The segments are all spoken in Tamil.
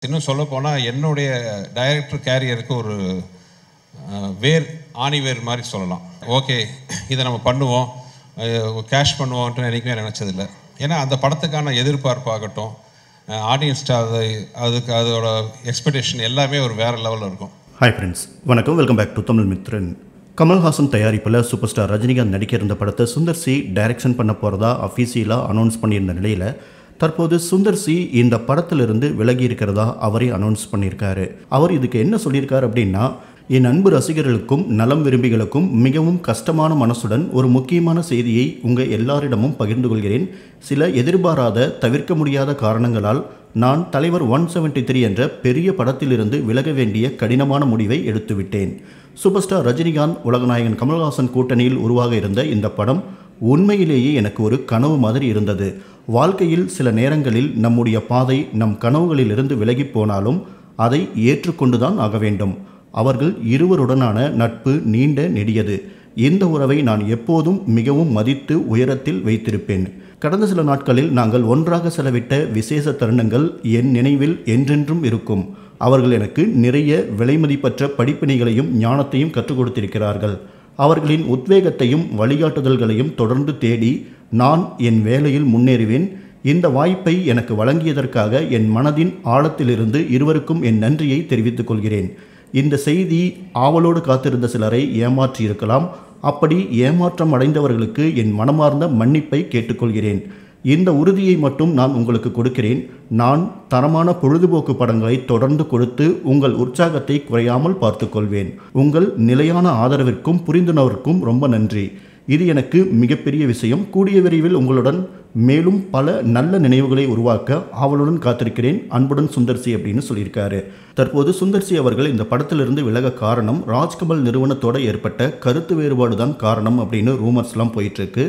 இன்னும் சொல்லப்போனால் என்னுடைய டைரக்டர் கேரியருக்கு ஒரு வேர் ஆணிவேர் மாதிரி சொல்லலாம். ஓகே, இதை நம்ம பண்ணுவோம், கேஷ் பண்ணுவோன்ட்டு என்றைக்குமே நினச்சதில்லை. ஏன்னா அந்த படத்துக்கான எதிர்பார்ப்பாகட்டும், ஆடியன்ஸ்ட்டு அதுக்கு அதோட எக்ஸ்பெக்டேஷன் எல்லாமே ஒரு வேறு லெவலில் இருக்கும். ஹாய் ஃப்ரெண்ட்ஸ், வணக்கம். Welcome back to Tamil Mithran. Kamal Haasan தயாரிப்பில் சூப்பர் ஸ்டார் ரஜினிகாந்த் நடிக்க இருந்த படத்தை சுந்தர் சி டைரக்ஷன் பண்ண போகிறதா அஃபீஷியலாக அனௌன்ஸ் பண்ணியிருந்த நிலையில் தற்போது சுந்தர் சி இந்த படத்திலிருந்து விலகி இருக்கிறதா அவரே அனௌன்ஸ் பண்ணியிருக்காரு. அவர் இதுக்கு என்ன சொல்லியிருக்காரு அப்படின்னா, என் அன்பு ரசிகர்களுக்கும் நலம் விரும்பிகளுக்கும் மிகவும் கஷ்டமான மனசுடன் ஒரு முக்கியமான செய்தியை உங்கள் எல்லாரிடமும் பகிர்ந்து கொள்கிறேன். சில எதிர்பாராத தவிர்க்க முடியாத காரணங்களால் நான் தலைவர் 173 என்ற பெரிய படத்திலிருந்து விலக வேண்டிய கடினமான முடிவை எடுத்துவிட்டேன். சூப்பர் ஸ்டார் ரஜினிகாந்த் உலகநாயகன் கமல்ஹாசன் கூட்டணியில் உருவாக இருந்த இந்த படம் உண்மையிலேயே எனக்கு ஒரு கனவு மாதிரி இருந்தது. வாழ்க்கையில் சில நேரங்களில் நம்முடைய பாதை நம் கனவுகளிலிருந்து விலகி போனாலும் அதை ஏற்றுக்கொண்டுதான் ஆக வேண்டும். அவர்கள் இருவருடனான நட்பு நீண்ட நெடியது. இந்த உறவை நான் எப்போதும் மிகவும் மதித்து உயரத்தில் வைத்திருப்பேன். கடந்த சில நாட்களில் நாங்கள் ஒன்றாக செலவிட்ட விசேஷ தருணங்கள் என் நினைவில் என்றென்றும் இருக்கும். அவர்கள் எனக்கு நிறைய விலைமதிப்பற்ற படிப்பினைகளையும் ஞானத்தையும் கற்றுக் கொடுத்திருக்கிறார்கள். அவர்களின் உத்வேகத்தையும் வழிகாட்டுதல்களையும் தொடர்ந்து தேடி நான் என் வேலையில் முன்னேறுவேன். இந்த வாய்ப்பை எனக்கு வழங்கியதற்காக என் மனதின் ஆழத்திலிருந்து இருவருக்கும் என் நன்றியை தெரிவித்துக் கொள்கிறேன். இந்த செய்தி ஆவலோடு காத்திருந்த சிலரை ஏமாற்றியிருக்கலாம். அப்படி ஏமாற்றம் அடைந்தவர்களுக்கு என் மனமார்ந்த மன்னிப்பை கேட்டுக்கொள்கிறேன். இந்த உறுதியை மட்டும் நான் உங்களுக்கு கொடுக்கிறேன். நான் தரமான பொழுதுபோக்கு படங்களை தொடர்ந்து கொடுத்து உங்கள் உற்சாகத்தை குறையாமல் பார்த்துக்கொள்வேன். உங்கள் நிலையான ஆதரவிற்கும் புரிந்துணர்வுக்கும் ரொம்ப நன்றி. இது எனக்கு மிகப்பெரிய விஷயம். கூடிய விரைவில் உங்களுடன் மேலும் பல நல்ல நினைவுகளை உருவாக்க ஆவலுடன் காத்திருக்கிறேன். அன்புடன் சுந்தர்சி அப்படின்னு சொல்லியிருக்காரு. தற்போது சுந்தர்சி அவர்கள் இந்த படத்திலிருந்து விலக காரணம் ராஜ்கமல் நிறுவனத்தோடு ஏற்பட்ட கருத்து வேறுபாடு தான் காரணம் அப்படின்னு ரூமர்ஸ்லாம் போயிட்டுருக்கு.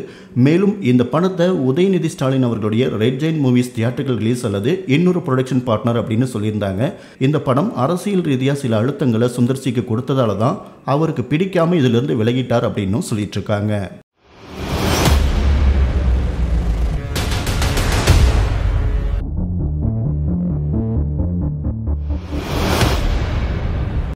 மேலும் இந்த படத்தை உதயநிதி ஸ்டாலின் அவர்களுடைய ரெட் ஜெயின் மூவிஸ் தியேட்டர்கள் ரிலீஸ் அல்லது இன்னொரு ப்ரொடக்ஷன் பார்ட்னர் அப்படின்னு சொல்லியிருந்தாங்க. இந்த படம் அரசியல் ரீதியாக சில அழுத்தங்களை சுந்தர்சிக்கு கொடுத்ததால தான் அவருக்கு பிடிக்காமல் இதிலிருந்து விலகிட்டார் அப்படின்னு சொல்லிட்டு இருக்காங்க.